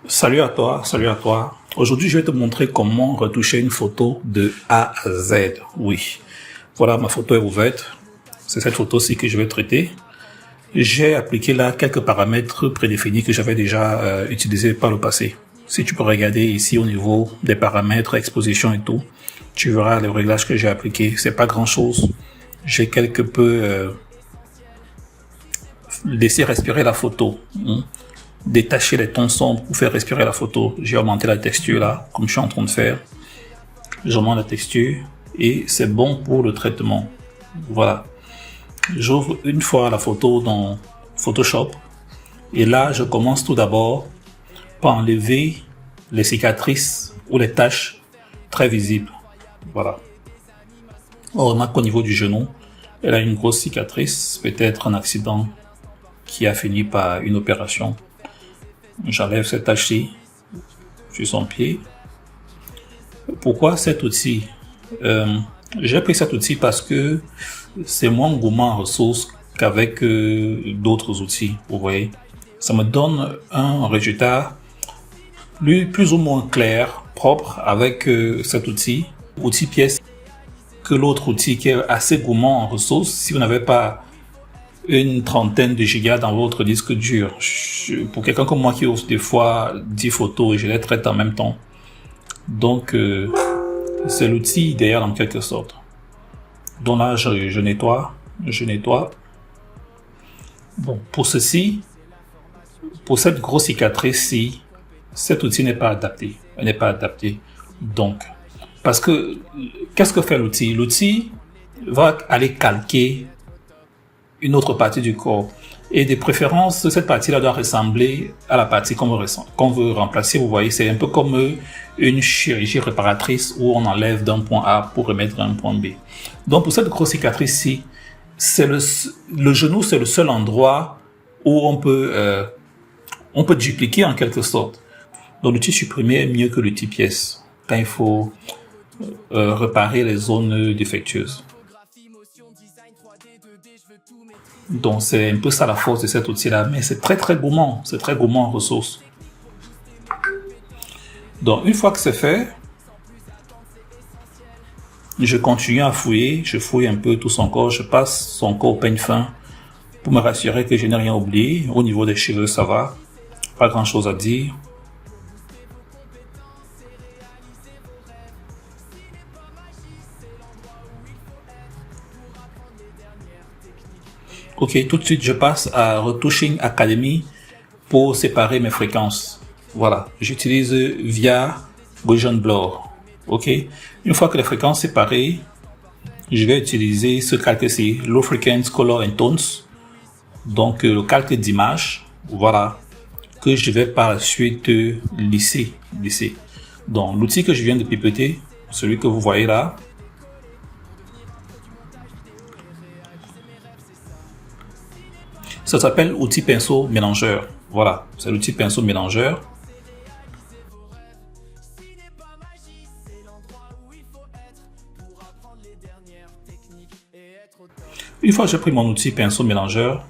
Salut à toi, salut à toi. Aujourd'hui, je vais te montrer comment retoucher une photo de A à Z. Oui, voilà, ma photo est ouverte. C'est cette photo-ci que je vais traiter. J'ai appliqué là quelques paramètres prédéfinis que j'avais déjà utilisés par le passé. Si tu peux regarder ici au niveau des paramètres, exposition et tout, tu verras les réglages que j'ai appliqués. C'est pas grand-chose. J'ai quelque peu laissé respirer la photo. Détacher les tons sombres pour faire respirer la photo. J'ai augmenté la texture là, comme je suis en train de faire. J'augmente la texture et c'est bon pour le traitement. Voilà. J'ouvre une fois la photo dans Photoshop et là, je commence tout d'abord par enlever les cicatrices ou les taches très visibles. Voilà. On remarque qu'au niveau du genou, elle a une grosse cicatrice, peut-être un accident qui a fini par une opération. J'enlève cette tache-ci sur son pied. Pourquoi cet outil? J'ai pris cet outil parce que c'est moins gourmand en ressources qu'avec d'autres outils, vous voyez. Ça me donne un résultat plus ou moins clair, propre avec cet outil pièce, que l'autre outil qui est assez gourmand en ressources. Si vous n'avez pas une trentaine de gigas dans votre disque dur, pour quelqu'un comme moi qui ouvre des fois 10 photos et je les traite en même temps, donc c'est l'outil idéal en quelque sorte. Donc là je nettoie. Bon, pour ceci, pour cette grosse cicatrice-ci, cet outil n'est pas adapté. Elle n'est pas adaptée. Donc, parce que qu'est-ce que fait l'outil? L'outil va aller calquer une autre partie du corps. Et de préférence, cette partie-là doit ressembler à la partie qu'on veut remplacer. Vous voyez, c'est un peu comme une chirurgie réparatrice où on enlève d'un point A pour remettre à un point B. Donc, pour cette grosse cicatrice-ci, c'est le genou, c'est le seul endroit où on peut dupliquer en quelque sorte. Donc, l'outil supprimé est mieux que l'outil pièce quand il faut réparer les zones défectueuses. Donc c'est un peu ça la force de cet outil-là, mais c'est très gourmand, c'est très gourmand en ressources. Donc une fois que c'est fait, je continue à fouiller, je fouille un peu tout son corps, je passe son corps au peigne fin pour me rassurer que je n'ai rien oublié. Au niveau des cheveux, ça va, pas grand-chose à dire. Ok, tout de suite, je passe à Retouching Academy pour séparer mes fréquences. Voilà, j'utilise via Gaussian Blur. Ok, une fois que les fréquences sont séparées, je vais utiliser ce calque-ci, Low Frequency Color and Tones. Donc, le calque d'image, voilà, que je vais par la suite lisser. Donc, l'outil que je viens de pipeter, celui que vous voyez là, ça s'appelle outil pinceau mélangeur. Voilà, c'est l'outil pinceau mélangeur. Une fois que j'ai pris mon outil pinceau mélangeur,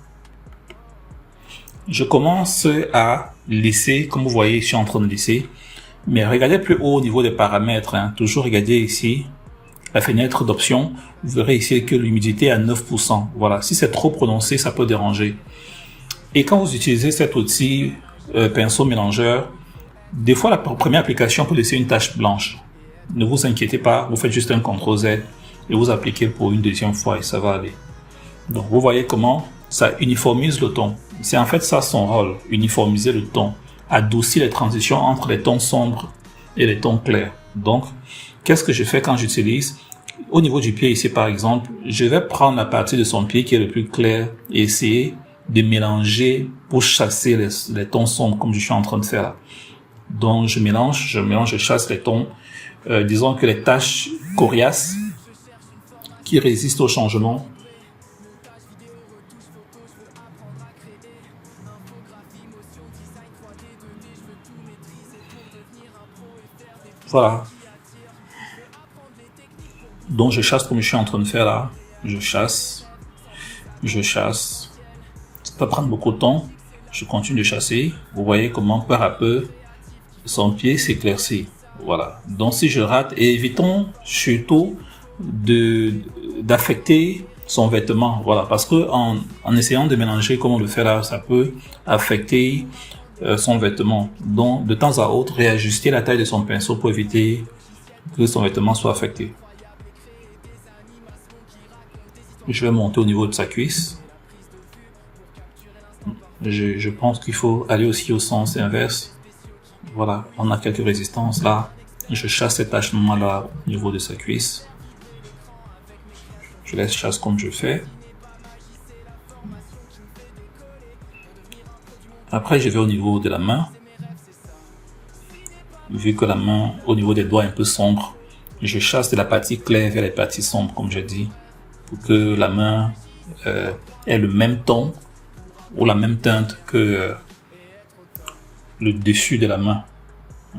je commence à lisser, comme vous voyez, je suis en train de lisser. Mais regardez plus haut au niveau des paramètres, toujours regardez ici, la fenêtre d'options, vous verrez ici que l'humidité est à 9%. Voilà, si c'est trop prononcé, ça peut déranger. Et quand vous utilisez cet outil pinceau mélangeur, des fois la première application peut laisser une tache blanche. Ne vous inquiétez pas, vous faites juste un CTRL Z et vous appliquez pour une deuxième fois et ça va aller. Donc vous voyez comment ça uniformise le ton. C'est en fait ça son rôle, uniformiser le ton, adoucir les transitions entre les tons sombres et les tons clairs. Donc, qu'est-ce que je fais quand j'utilise? Au niveau du pied ici par exemple, je vais prendre la partie de son pied qui est le plus clair et essayer de mélanger pour chasser les tons sombres comme je suis en train de faire là. Donc je mélange, je chasse les tons. Disons que les taches coriaces qui résistent au changement. Voilà. Donc je chasse comme je suis en train de faire là. Je chasse. Ça peut prendre beaucoup de temps. Je continue de chasser. Vous voyez comment peu à peu son pied s'éclaircit. Voilà. Donc si je rate, et évitons surtout d'affecter son vêtement. Voilà. Parce que en essayant de mélanger comme on le fait là, ça peut affecter son vêtement. Donc de temps à autre, réajuster la taille de son pinceau pour éviter que son vêtement soit affecté. Je vais monter au niveau de sa cuisse. Je pense qu'il faut aller aussi au sens inverse. Voilà, on a quelques résistances là. Je chasse cet tachement là au niveau de sa cuisse. Je laisse chasse comme je fais. Après, je vais au niveau de la main. Vu que la main, au niveau des doigts, est un peu sombre, je chasse de la partie claire vers les parties sombres, comme je dis, pour que la main ait le même ton ou la même teinte que le dessus de la main.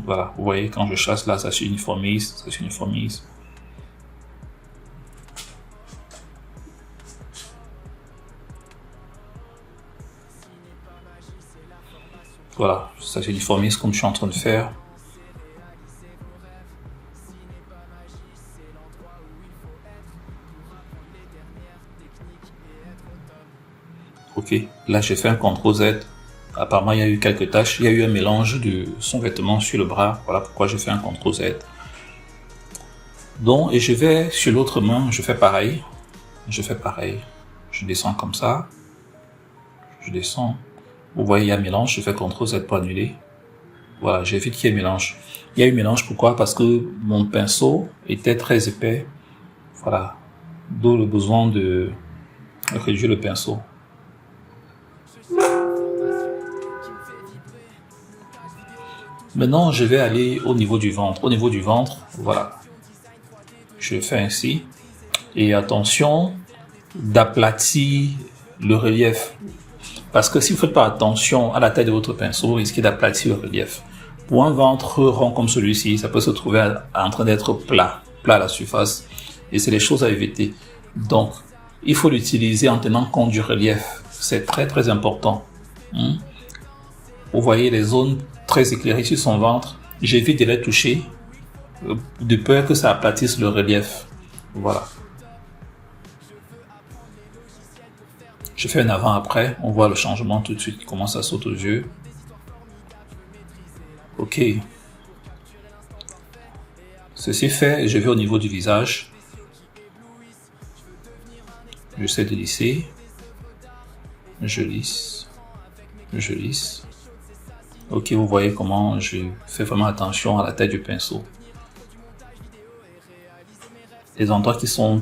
Voilà, vous voyez, quand je chasse là, ça s'uniformise, ça s'uniformise. Voilà, ça s'uniformise comme je suis en train de faire. Ok, là j'ai fait un CTRL Z. Apparemment il y a eu quelques taches, il y a eu un mélange de son vêtement sur le bras. Voilà pourquoi j'ai fait un CTRL Z. Donc, et je vais sur l'autre main, je fais pareil. Je descends comme ça. Je descends. Vous voyez, il y a mélange, je fais CTRL Z pour annuler. Voilà, j'évite qu'il y ait mélange. Il y a eu mélange, pourquoi? Parce que mon pinceau était très épais. Voilà, d'où le besoin de réduire le pinceau. Maintenant, je vais aller au niveau du ventre. Au niveau du ventre, voilà. Je fais ainsi. Et attention d'aplatir le relief. Parce que si vous ne faites pas attention à la taille de votre pinceau, vous risquez d'aplatir le relief. Pour un ventre rond comme celui-ci, ça peut se trouver en train d'être plat à la surface. Et c'est les choses à éviter. Donc, il faut l'utiliser en tenant compte du relief. C'est très très important. Vous voyez les zones très éclairées sur son ventre. J'évite de les toucher de peur que ça aplatisse le relief. Voilà. Je fais un avant-après. On voit le changement tout de suite. Comment ça saute aux yeux. Ok. Ceci fait, je vais au niveau du visage. J'essaie de lisser. Je lisse. Je lisse. Ok, vous voyez comment je fais vraiment attention à la taille du pinceau. Les endroits qui sont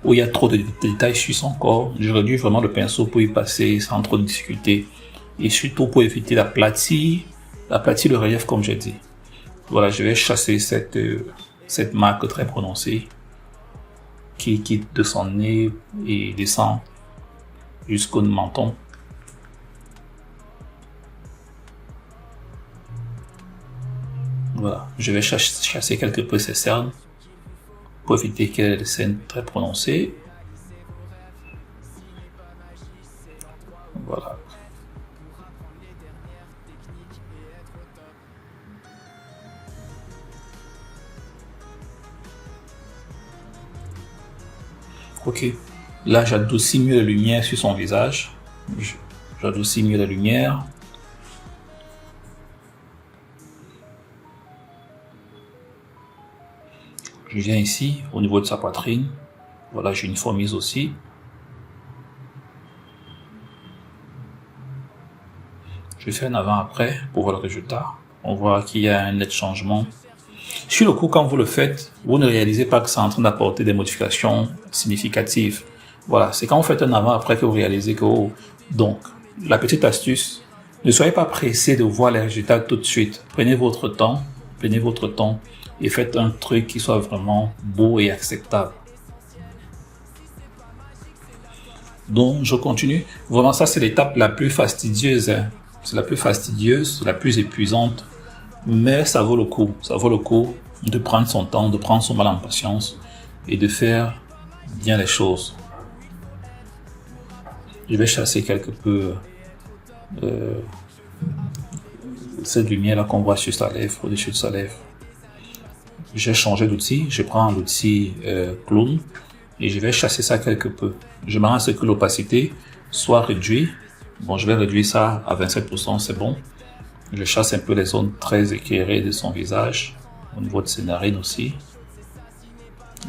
où il y a trop de détails sur son corps, je réduis vraiment le pinceau pour y passer sans trop de difficulté. Et surtout pour éviter d'aplatir le relief comme j'ai dit. Voilà, je vais chasser cette marque très prononcée qui quitte de son nez et descend jusqu'au menton. Voilà, je vais chasser quelque peu ces cernes pour éviter qu'il y ait des scènes très prononcées. Voilà. Ok, là j'adoucis mieux la lumière sur son visage. J'adoucis mieux la lumière. Je viens ici, au niveau de sa poitrine. Voilà, j'uniformise aussi. Je fais un avant-après pour voir le résultat. On voit qu'il y a un net changement. Sur le coup, quand vous le faites, vous ne réalisez pas que c'est en train d'apporter des modifications significatives. Voilà, c'est quand vous faites un avant-après que vous réalisez que... Oh. Donc, la petite astuce, ne soyez pas pressé de voir les résultats tout de suite. Prenez votre temps et faites un truc qui soit vraiment beau et acceptable. Donc, je continue. Vraiment, ça, c'est l'étape la plus fastidieuse. C'est la plus fastidieuse, la plus épuisante. Mais ça vaut le coup. Ça vaut le coup de prendre son temps, de prendre son mal en patience et de faire bien les choses. Je vais chasser quelque peu cette lumière-là qu'on voit sur sa lèvre, au-dessus de sa lèvre. J'ai changé d'outil, je prends l'outil clone et je vais chasser ça quelque peu. Je me rends à ce que l'opacité soit réduite. Bon, je vais réduire ça à 27%, c'est bon. Je chasse un peu les zones très éclairées de son visage, au niveau de ses narines aussi.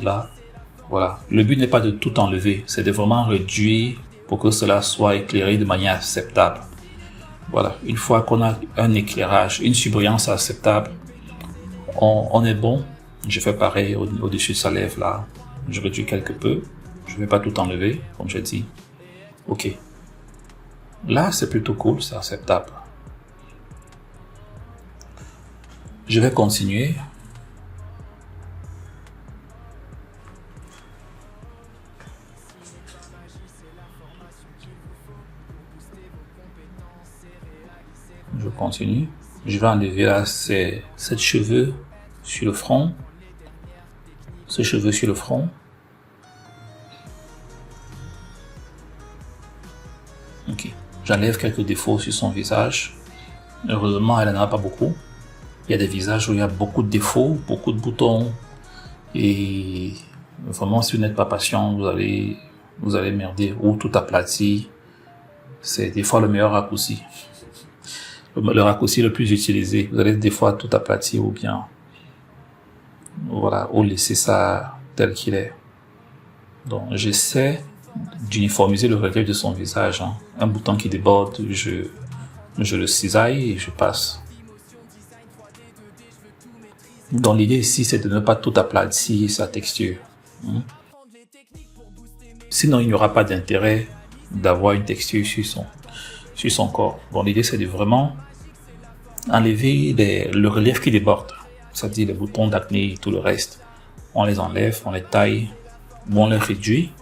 Là, voilà. Le but n'est pas de tout enlever, c'est de vraiment réduire pour que cela soit éclairé de manière acceptable. Voilà, une fois qu'on a un éclairage, une surbrillance acceptable, on est bon. Je fais pareil au-dessus de sa lèvre là. Je réduis quelque peu. Je ne vais pas tout enlever, comme j'ai dit. Ok. Là, c'est plutôt cool, c'est acceptable. Je vais continuer. Je continue. Je vais enlever là ces cheveux sur le front. Ce cheveu sur le front. Ok. J'enlève quelques défauts sur son visage. Heureusement, elle n'en a pas beaucoup. Il y a des visages où il y a beaucoup de défauts, beaucoup de boutons. Et vraiment, si vous n'êtes pas patient, vous allez merder ou tout aplati. C'est des fois le meilleur raccourci. Le raccourci le plus utilisé. Vous allez des fois tout aplatir ou bien, voilà, ou laisser ça tel qu'il est. Donc, j'essaie d'uniformiser le relief de son visage. Hein. Un bouton qui déborde, je le cisaille et je passe. Donc, l'idée ici, c'est de ne pas tout aplatir sa texture. Hein. Sinon, il n'y aura pas d'intérêt d'avoir une texture sur son corps. Bon, l'idée, c'est de vraiment enlever le relief qui déborde. C'est-à-dire les boutons d'acné et tout le reste. On les enlève, on les taille, ou on les réduit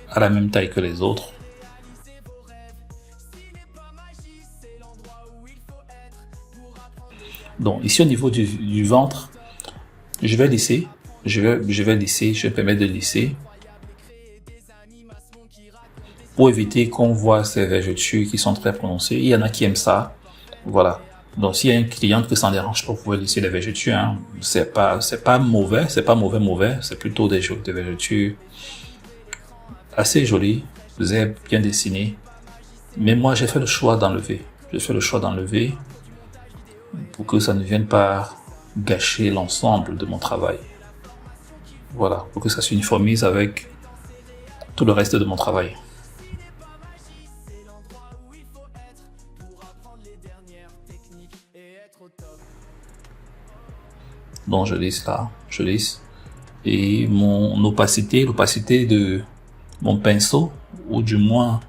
à la même taille que les autres. Donc, ici au niveau du ventre, je vais lisser. Je vais lisser, je vais permettre de lisser. Pour éviter qu'on voit ces vergetures qui sont très prononcées. Il y en a qui aiment ça. Voilà. Donc, s'il y a une cliente que ça ne dérange pas, vous pouvez lisser les vergetures. Hein. C'est pas mauvais. C'est plutôt des vergetures assez jolies. Vous avez bien dessiné. Mais moi, j'ai fait le choix d'enlever. Pour que ça ne vienne pas gâcher l'ensemble de mon travail. Voilà. Pour que ça s'uniformise avec tout le reste de mon travail. Donc je lisse là, et mon opacité, l'opacité de mon pinceau, ou du moins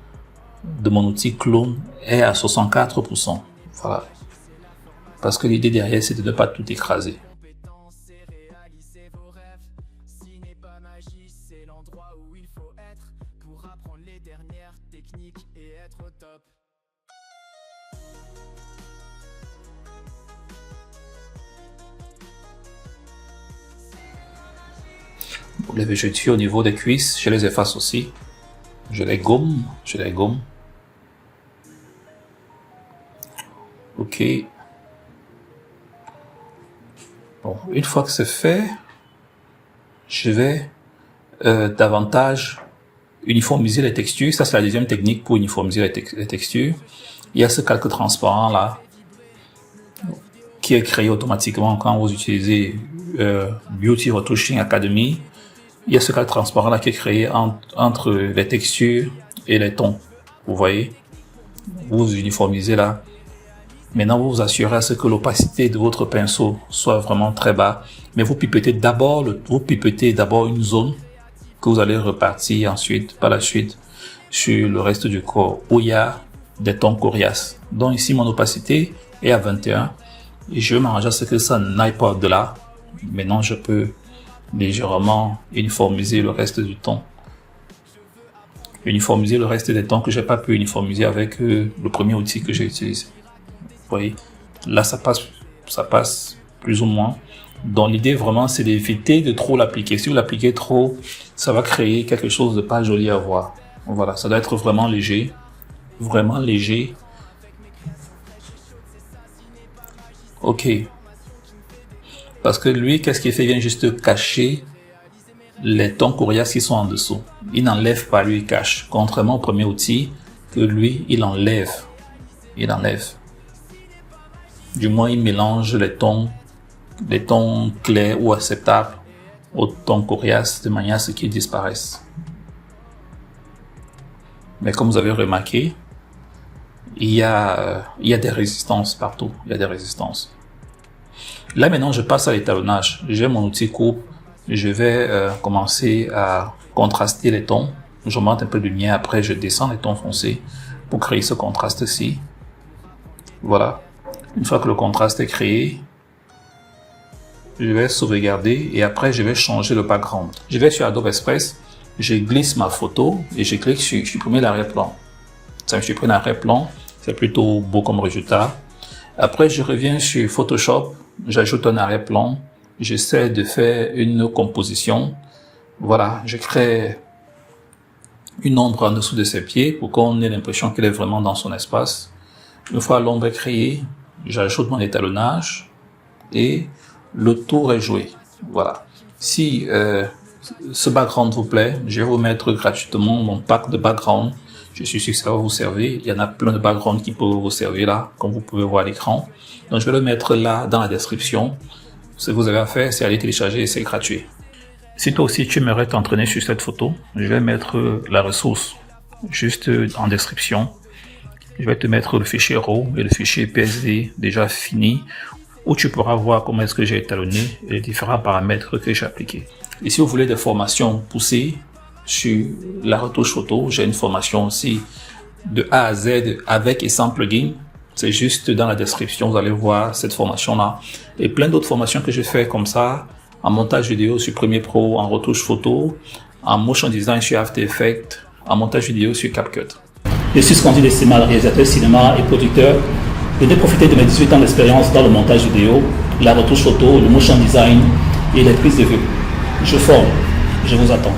de mon outil clone, est à 64%. Voilà. Parce que l'idée derrière, c'est de ne pas tout écraser. Les vergetures au niveau des cuisses, je les efface aussi. Je les gomme. Ok. Bon, une fois que c'est fait, je vais davantage uniformiser les textures. Ça, c'est la deuxième technique pour uniformiser les textures. Il y a ce calque transparent là, qui est créé automatiquement quand vous utilisez Beauty Retouching Academy. Il y a ce calque transparent là qui est créé entre les textures et les tons. Vous voyez, vous uniformisez là. Maintenant, vous vous assurez à ce que l'opacité de votre pinceau soit vraiment très bas. Mais vous pipetez d'abord une zone que vous allez repartir ensuite, par la suite, sur le reste du corps où il y a des tons coriaces. Donc ici, mon opacité est à 21 et je vais m'arranger à ce que ça n'aille pas au-delà. Maintenant, je peux légèrement uniformiser le reste du ton. Uniformiser le reste des tons que j'ai pas pu uniformiser avec le premier outil que j'ai utilisé. Vous voyez, là ça passe plus ou moins. Donc l'idée vraiment c'est d'éviter de trop l'appliquer. Si vous l'appliquez trop, ça va créer quelque chose de pas joli à voir. Voilà, ça doit être vraiment léger. Ok. Parce que lui, qu'est-ce qu'il fait? Il vient juste cacher les tons coriaces qui sont en dessous. Il n'enlève pas, lui, il cache. Contrairement au premier outil, que lui, il enlève. Il enlève. Du moins, il mélange les tons clairs ou acceptables aux tons coriaces de manière à ce qu'ils disparaissent. Mais comme vous avez remarqué, il y a des résistances partout. Il y a des résistances. Là, maintenant, je passe à l'étalonnage. J'ai mon outil coupe. Je vais commencer à contraster les tons. Je monte un peu de lumière. Après, je descends les tons foncés pour créer ce contraste-ci. Voilà. Une fois que le contraste est créé, je vais sauvegarder et après, je vais changer le background. Je vais sur Adobe Express, je glisse ma photo et je clique sur supprimer l'arrière-plan. Ça me supprime l'arrière-plan. C'est plutôt beau comme résultat. Après, je reviens sur Photoshop. J'ajoute un arrière-plan. J'essaie de faire une composition. Voilà, je crée une ombre en dessous de ses pieds pour qu'on ait l'impression qu'elle est vraiment dans son espace. Une fois l'ombre est créée, j'ajoute mon étalonnage et le tour est joué. Voilà. Si ce background vous plaît, je vais vous mettre gratuitement mon pack de background. Je suis sûr que ça va vous servir. Il y en a plein de backgrounds qui peuvent vous servir là, comme vous pouvez voir à l'écran. Donc je vais le mettre là dans la description. Ce que vous avez à faire, c'est aller télécharger et c'est gratuit. Si toi aussi tu aimerais t'entraîner sur cette photo, je vais mettre la ressource juste en description. Je vais te mettre le fichier RAW et le fichier PSD déjà fini, où tu pourras voir comment est-ce que j'ai étalonné et les différents paramètres que j'ai appliqués. Et si vous voulez des formations poussées sur la retouche photo, j'ai une formation aussi de A à Z avec et sans plugin. C'est juste dans la description, vous allez voir cette formation-là. Et plein d'autres formations que je fais comme ça, en montage vidéo sur Premiere Pro, en retouche photo, en motion design sur After Effects, en montage vidéo sur CapCut. Je suis Scandy Decimal, réalisateur cinéma et producteur. Venez profiter de mes 18 ans d'expérience dans le montage vidéo, la retouche photo, le motion design et les prises de vue. Je forme, je vous attends.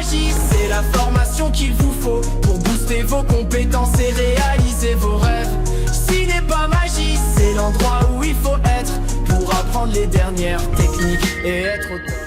C'est la formation qu'il vous faut pour booster vos compétences et réaliser vos rêves. Cinépa Magie, c'est l'endroit où il faut être pour apprendre les dernières techniques et être au top.